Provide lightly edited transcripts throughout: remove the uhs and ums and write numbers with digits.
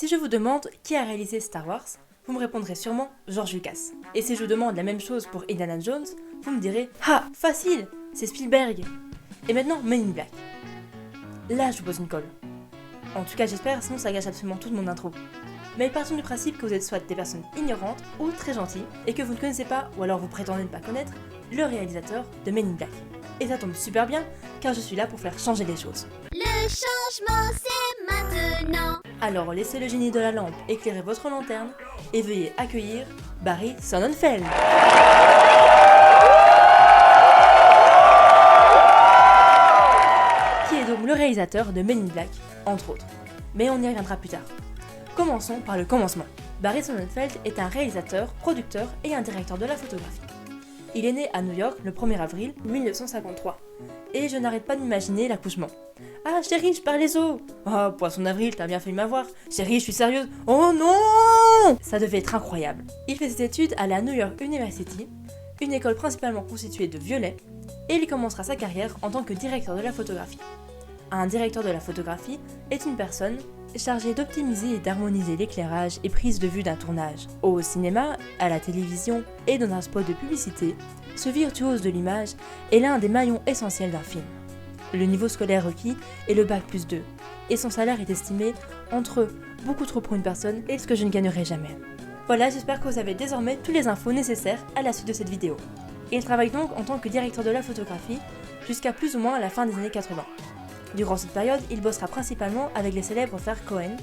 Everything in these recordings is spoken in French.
Si je vous demande qui a réalisé Star Wars, vous me répondrez sûrement George Lucas. Et si je vous demande la même chose pour Indiana Jones, vous me direz « Ah, facile, c'est Spielberg !» Et maintenant, Men in Black. Là, je vous pose une colle. En tout cas, j'espère, sinon ça gâche absolument toute mon intro. Mais partons du principe que vous êtes soit des personnes ignorantes ou très gentilles et que vous ne connaissez pas, ou alors vous prétendez ne pas connaître, le réalisateur de Men in Black. Et ça tombe super bien, car je suis là pour faire changer les choses. Le changement, c'est maintenant. Alors laissez le génie de la lampe éclairer votre lanterne et veuillez accueillir Barry Sonnenfeld. Qui est donc le réalisateur de Men in Black, entre autres. Mais on y reviendra plus tard. Commençons par le commencement. Barry Sonnenfeld est un réalisateur, producteur et un directeur de la photographie. Il est né à New York le 1er avril 1953. Et je n'arrête pas d'imaginer l'accouchement. Ah chérie, je perds les os. Oh, poisson d'avril, t'as bien fait de m'avoir. Chérie, je suis sérieuse. Oh non! Ça devait être incroyable. Il fait ses études à la New York University, une école principalement constituée de violets, et il commencera sa carrière en tant que directeur de la photographie. Un directeur de la photographie est une personne chargée d'optimiser et d'harmoniser l'éclairage et prise de vue d'un tournage. Au cinéma, à la télévision et dans un spot de publicité, ce virtuose de l'image est l'un des maillons essentiels d'un film. Le niveau scolaire requis est le bac+2, et son salaire est estimé entre beaucoup trop pour une personne et ce que je ne gagnerai jamais. Voilà, j'espère que vous avez désormais toutes les infos nécessaires à la suite de cette vidéo. Il travaille donc en tant que directeur de la photographie jusqu'à plus ou moins la fin des années 80. Durant cette période, il bossera principalement avec les célèbres frères Coen,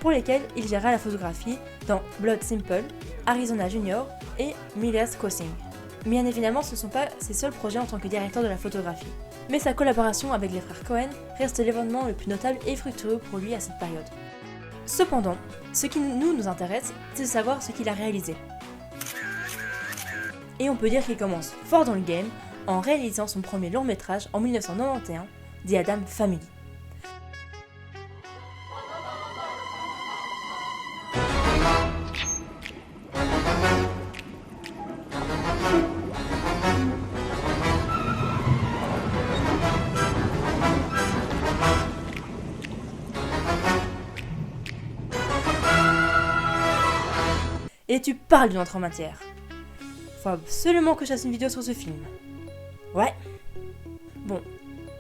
pour lesquels il gérera la photographie dans Blood Simple, Arizona Junior et Miller's Crossing. Bien évidemment, ce ne sont pas ses seuls projets en tant que directeur de la photographie. Mais sa collaboration avec les frères Coen reste l'événement le plus notable et fructueux pour lui à cette période. Cependant, ce qui nous intéresse, c'est de savoir ce qu'il a réalisé. Et on peut dire qu'il commence fort dans le game en réalisant son premier long métrage en 1991, The Addams Family. Et tu parles d'une entrée en matière. Faut absolument que je fasse une vidéo sur ce film. Ouais. Bon,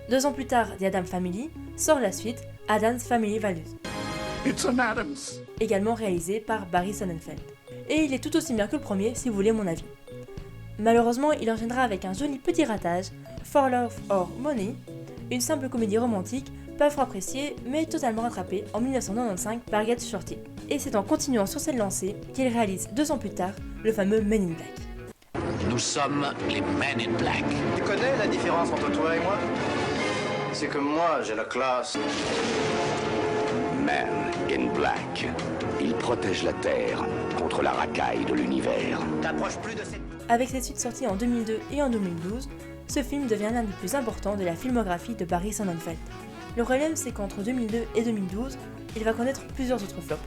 2 ans plus tard, The Addams Family sort la suite, Addams Family Values. It's an Addams. Également réalisé par Barry Sonnenfeld. Et il est tout aussi bien que le premier, si vous voulez mon avis. Malheureusement, il enchaînera avec un joli petit ratage, For Love or Money, une simple comédie romantique, pas fort appréciée, mais totalement rattrapée en 1995 par Get Shorty. Et c'est en continuant sur cette lancée qu'il réalise 2 ans plus tard le fameux Men in Black. Nous sommes les Men in Black. Tu connais la différence entre toi et moi? C'est que moi, j'ai la classe. Men in Black. Ils protègent la Terre contre la racaille de l'univers. T'approches plus de cette... Avec ses suites sorties en 2002 et en 2012, ce film devient l'un des plus importants de la filmographie de Barry Sonnenfeld. Le problème, c'est qu'entre 2002 et 2012, il va connaître plusieurs autres flops,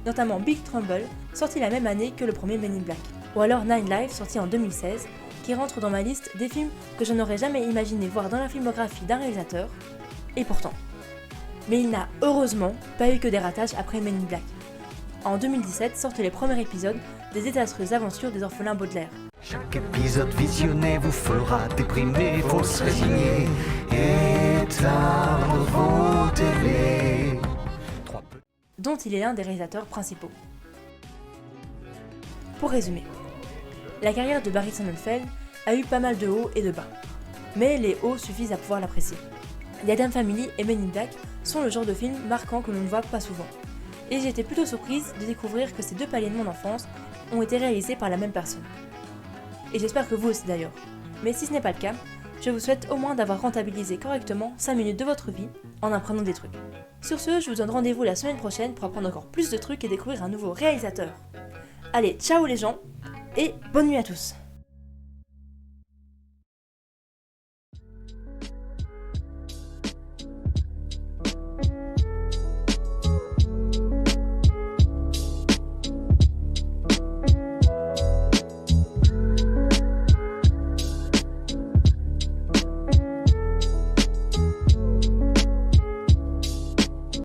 notamment Big Trouble, sorti la même année que le premier Men in Black, ou alors Nine Lives, sorti en 2016, qui rentre dans ma liste des films que je n'aurais jamais imaginé voir dans la filmographie d'un réalisateur, et pourtant. Mais il n'a heureusement pas eu que des ratages après Men in Black. En 2017 sortent les premiers épisodes des désastreuses aventures des orphelins Baudelaire. Chaque épisode visionné vous fera déprimer, faut se résigner, éteindre vos télés. Dont il est l'un des réalisateurs principaux. Pour résumer, la carrière de Barry Sonnenfeld a eu pas mal de hauts et de bas, mais les hauts suffisent à pouvoir l'apprécier. The Addams Family et Men in Black sont le genre de film marquant que l'on ne voit pas souvent, et j'ai été plutôt surprise de découvrir que ces 2 paliers de mon enfance ont été réalisés par la même personne. Et j'espère que vous aussi d'ailleurs. Mais si ce n'est pas le cas, je vous souhaite au moins d'avoir rentabilisé correctement 5 minutes de votre vie en apprenant des trucs. Sur ce, je vous donne rendez-vous la semaine prochaine pour apprendre encore plus de trucs et découvrir un nouveau réalisateur. Allez, ciao les gens, et bonne nuit à tous!